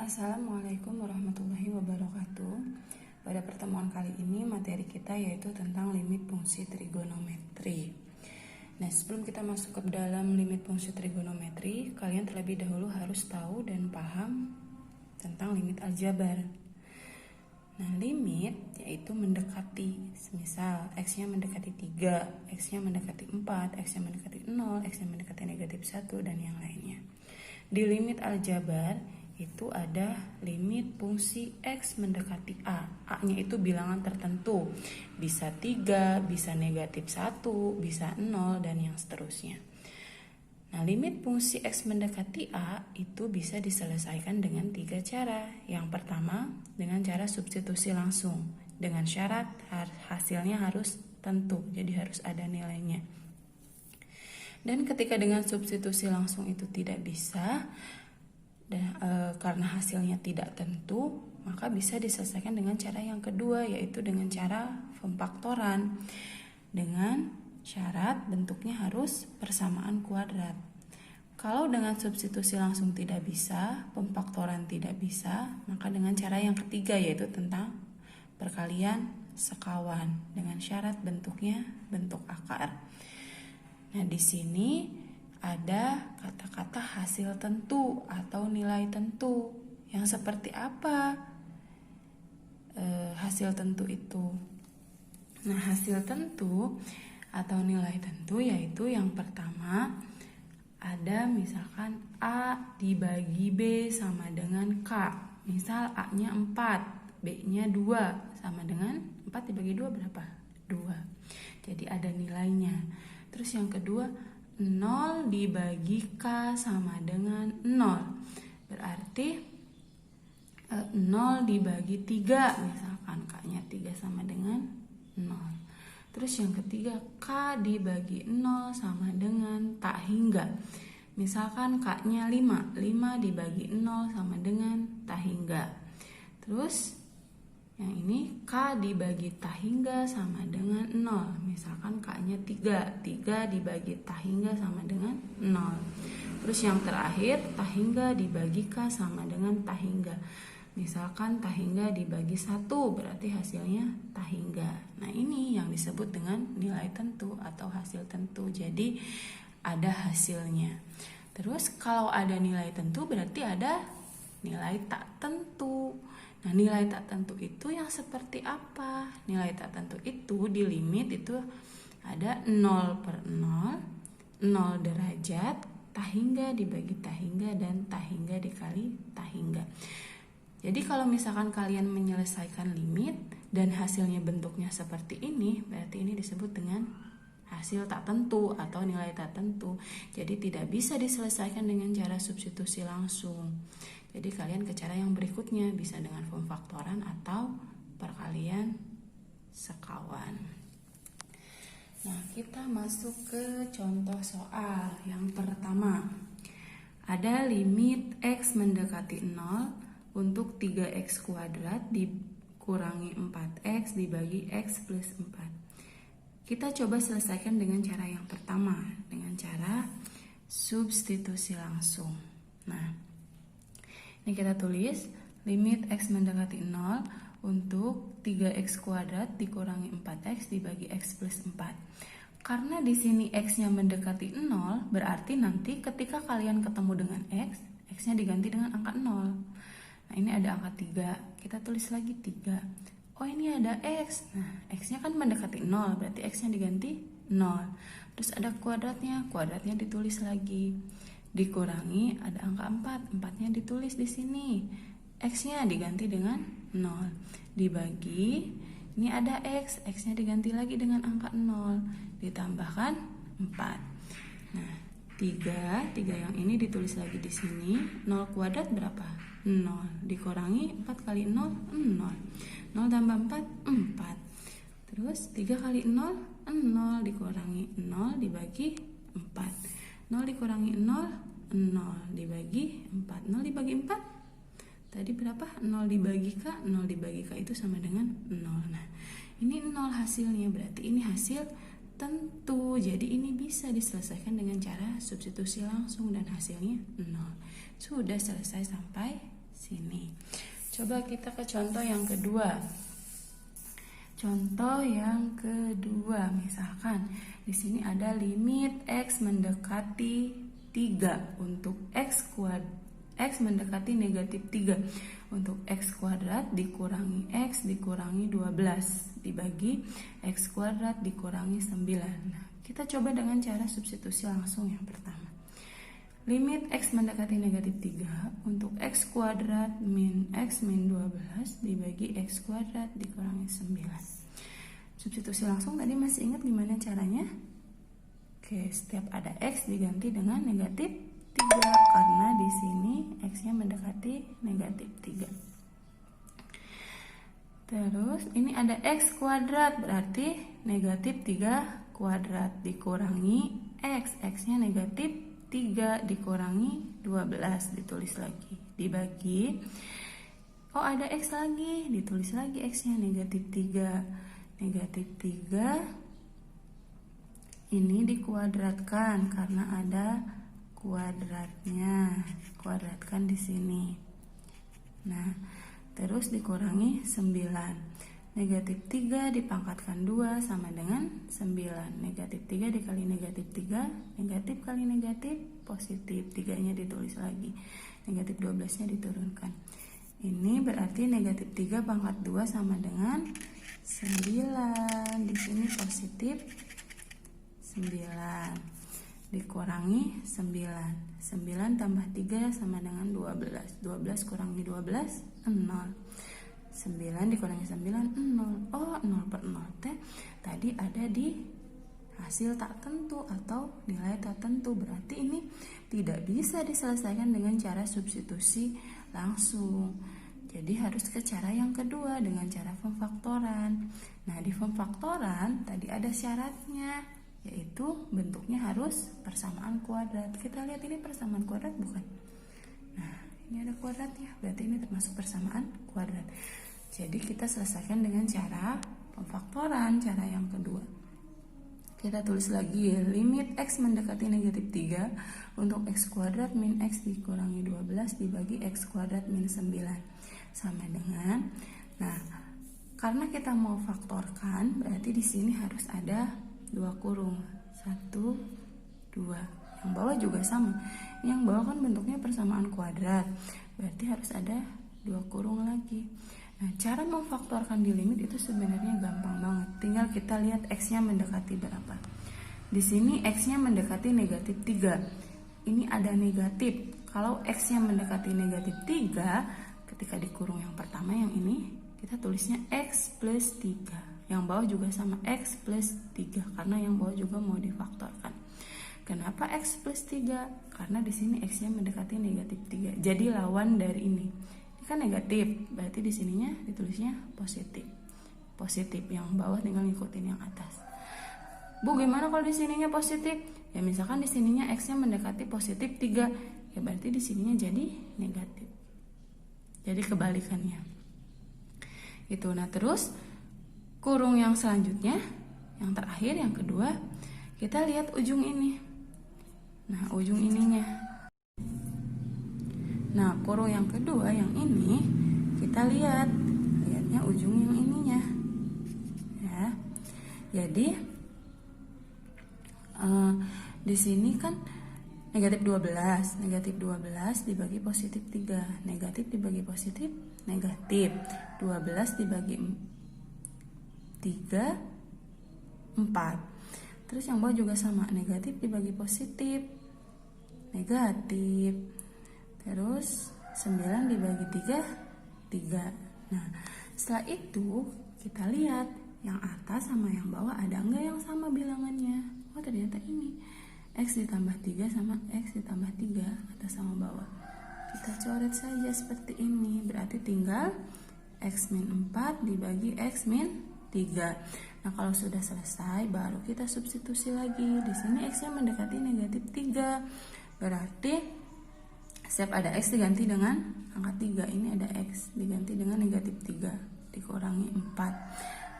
Assalamualaikum warahmatullahi wabarakatuh. Pada pertemuan kali ini materi kita yaitu tentang limit fungsi trigonometri. Nah, sebelum kita masuk ke dalam limit fungsi trigonometri, kalian terlebih dahulu harus tahu dan paham tentang limit aljabar. Nah, limit yaitu mendekati. Misal X-nya mendekati 3, X-nya mendekati 4, X-nya mendekati 0, X-nya mendekati negatif 1, dan yang lainnya. Di limit aljabar itu ada limit fungsi X mendekati A. A-nya itu bilangan tertentu. Bisa 3, bisa negatif 1, bisa 0, dan yang seterusnya. Nah, limit fungsi X mendekati A itu bisa diselesaikan dengan 3 cara. Yang pertama, dengan cara substitusi langsung. Dengan syarat hasilnya harus tentu, jadi harus ada nilainya. Dan ketika dengan substitusi langsung itu tidak bisa, karena hasilnya tidak tentu, maka bisa diselesaikan dengan cara yang kedua, yaitu dengan cara pemfaktoran. Dengan syarat bentuknya harus persamaan kuadrat. Kalau dengan substitusi langsung tidak bisa, pemfaktoran tidak bisa, maka dengan cara yang ketiga, yaitu tentang perkalian sekawan. Dengan syarat bentuknya bentuk akar. Nah, di sini ada kata-kata hasil tentu atau nilai tentu. Yang seperti apa hasil tentu itu? Nah, hasil tentu atau nilai tentu yaitu yang pertama ada misalkan A dibagi B sama dengan K. Misal A-nya 4, B-nya 2, sama dengan 4 dibagi 2 berapa? 2. Jadi ada nilainya. Terus yang kedua, 0 dibagi K sama dengan 0. Berarti 0 dibagi 3, misalkan K-nya 3 sama dengan 0. Terus yang ketiga, K dibagi 0 sama dengan tak hingga. Misalkan K-nya 5, 5 dibagi 0 sama dengan tak hingga. Terus yang ini K dibagi tak hingga sama dengan 0. Misalkan K-nya 3, 3 dibagi tak hingga sama dengan 0. Terus yang terakhir, tak hingga dibagi K sama dengan tak hingga. Misalkan tak hingga dibagi 1, berarti hasilnya tak hingga. Nah, ini yang disebut dengan nilai tentu atau hasil tentu. Jadi ada hasilnya. Terus kalau ada nilai tentu berarti ada nilai tak tentu. Nah, nilai tak tentu itu yang seperti apa? Nilai tak tentu itu di limit itu ada 0/0, 0 derajat, tak hingga dibagi tak hingga, dan tak hingga dikali tak hingga. Jadi kalau misalkan kalian menyelesaikan limit dan hasilnya bentuknya seperti ini, berarti ini disebut dengan hasil tak tentu atau nilai tak tentu. Jadi tidak bisa diselesaikan dengan cara substitusi langsung. Jadi kalian ke cara yang berikutnya, bisa dengan pemfaktoran atau perkalian sekawan. Nah, kita masuk ke contoh soal yang pertama. Ada limit X mendekati 0 untuk 3X kuadrat dikurangi 4X dibagi X plus 4. Kita coba selesaikan dengan cara yang pertama, dengan cara substitusi langsung. Nah, ini kita tulis limit X mendekati 0 untuk 3X kuadrat dikurangi 4X dibagi X plus 4. Karena di sini X-nya mendekati 0, berarti nanti ketika kalian ketemu dengan X, X-nya diganti dengan angka 0. Nah, ini ada angka 3, kita tulis lagi 3. Oh, ini ada X. Nah, X-nya kan mendekati 0, berarti X-nya diganti 0. Terus ada kuadratnya, kuadratnya ditulis lagi. Dikurangi ada angka 4, 4-nya ditulis di sini. X-nya diganti dengan 0. Dibagi, ini ada X, X-nya diganti lagi dengan angka 0. Ditambahkan 4. Nah, 3 yang ini ditulis lagi di sini. 0 kuadrat berapa? 0. Dikurangi 4 kali 0, 0. 0 tambah 4, 4. Terus 3 kali 0, 0 dikurangi 0 dibagi 4. 0 dikurangi 0, 0 dibagi 4. 0 dibagi 4 tadi berapa? 0 dibagi K, 0 dibagi K itu sama dengan 0. Nah, ini 0 hasilnya, berarti ini hasil tentu. Jadi ini bisa diselesaikan dengan cara substitusi langsung dan hasilnya 0. Sudah selesai sampai sini. Coba kita ke contoh yang kedua. Contoh yang kedua, misalkan di sini ada limit x mendekati 3 untuk x mendekati negatif 3 untuk x kuadrat dikurangi x dikurangi 12 dibagi x kuadrat dikurangi 9. Nah, kita coba dengan cara substitusi langsung yang pertama. Limit x mendekati negatif 3 untuk x kuadrat min x min 12 dibagi x kuadrat dikurangi 9. Substitusi langsung tadi masih ingat gimana caranya? Oke, setiap ada x diganti dengan negatif 3 karena di sini x-nya mendekati negatif 3. Terus ini ada x kuadrat berarti negatif 3 kuadrat dikurangi x-nya negatif 3 dikurangi 12 ditulis lagi dibagi ada x lagi ditulis lagi x-nya negatif 3 ini dikuadratkan karena ada kuadratkan di sini. Nah, terus dikurangi 9. Negatif 3 dipangkatkan 2 sama dengan 9. Negatif 3 dikali negatif 3, negatif kali negatif, positif. 3-nya ditulis lagi. Negatif 12-nya diturunkan. Ini berarti negatif 3 pangkat 2 sama dengan 9. Di sini positif 9. Dikurangi 9. 9 tambah 3 sama dengan 12. 12 kurangi 12, 0. 9 dikurangi 9, 0. 0 per 0 tadi ada di hasil tak tentu atau nilai tak tentu. Berarti ini tidak bisa diselesaikan dengan cara substitusi langsung. Jadi harus ke cara yang kedua dengan cara pemfaktoran. Nah, di pemfaktoran tadi ada syaratnya, yaitu bentuknya harus persamaan kuadrat. Kita lihat ini persamaan kuadrat bukan? Nah, ini ada kuadratnya, berarti ini termasuk persamaan kuadrat. Jadi kita selesaikan dengan cara pemfaktoran, cara yang kedua. Kita tulis lagi limit x mendekati negatif 3 untuk x kuadrat min x dikurangi 12 dibagi x kuadrat min 9 sama dengan. Nah, karena kita mau faktorkan, berarti di sini harus ada 2 kurung. 1, 2. Yang bawah juga sama. Yang bawah kan bentuknya persamaan kuadrat, berarti harus ada 2 kurung lagi. Nah, cara memfaktorkan di limit itu sebenarnya gampang banget. Tinggal kita lihat x-nya mendekati berapa. Di sini x-nya mendekati negatif 3. Ini ada negatif. Kalau x-nya mendekati negatif 3, ketika dikurung yang pertama yang ini, kita tulisnya x plus 3. Yang bawah juga sama x plus 3 karena yang bawah juga mau difaktorkan. Kenapa x plus 3? Karena di sini x-nya mendekati negatif 3. Jadi lawan dari ini. Ini kan negatif, berarti di sininya ditulisnya positif. Positif, yang bawah tinggal ngikutin yang atas. Bu, gimana kalau di sininya positif? Ya misalkan di sininya x-nya mendekati positif 3, ya berarti di sininya jadi negatif. Jadi kebalikannya. Gitu. Nah, terus kurung yang selanjutnya, yang terakhir, yang kedua, kita lihat ujung ini. Nah, ujung ininya. Nah, kurung yang kedua, yang ini, kita lihatnya ujung yang ininya. Ya. Jadi di sini kan negatif 12. Negatif 12 dibagi positif 3. Negatif dibagi positif, negatif. 12 dibagi 3, 4. Terus yang bawah juga sama, negatif dibagi positif, negatif. Terus 9 dibagi 3, 3. Nah, setelah itu kita lihat yang atas sama yang bawah ada enggak yang sama bilangannya. Oh, ternyata ini x ditambah 3 sama x ditambah 3 atas sama bawah. Kita coret saja seperti ini. Berarti tinggal x min 4 dibagi x min 3. Nah, kalau sudah selesai baru kita substitusi lagi. Di sini x-nya mendekati negatif 3. Berarti setiap ada x diganti dengan angka 3. Ini ada x diganti dengan negatif 3 dikurangi 4.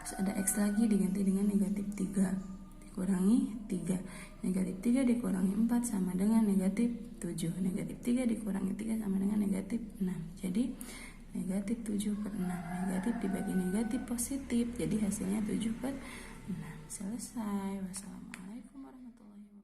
Terus ada x lagi diganti dengan negatif 3 kurangi 3. Negatif 3 dikurangi 4 sama dengan negatif 7. Negatif 3 dikurangi 3 sama dengan negatif 6. Jadi negatif 7/6. Negatif dibagi negatif positif. Jadi hasilnya 7/6. Selesai. Wassalamualaikum warahmatullahi wabarakatuh.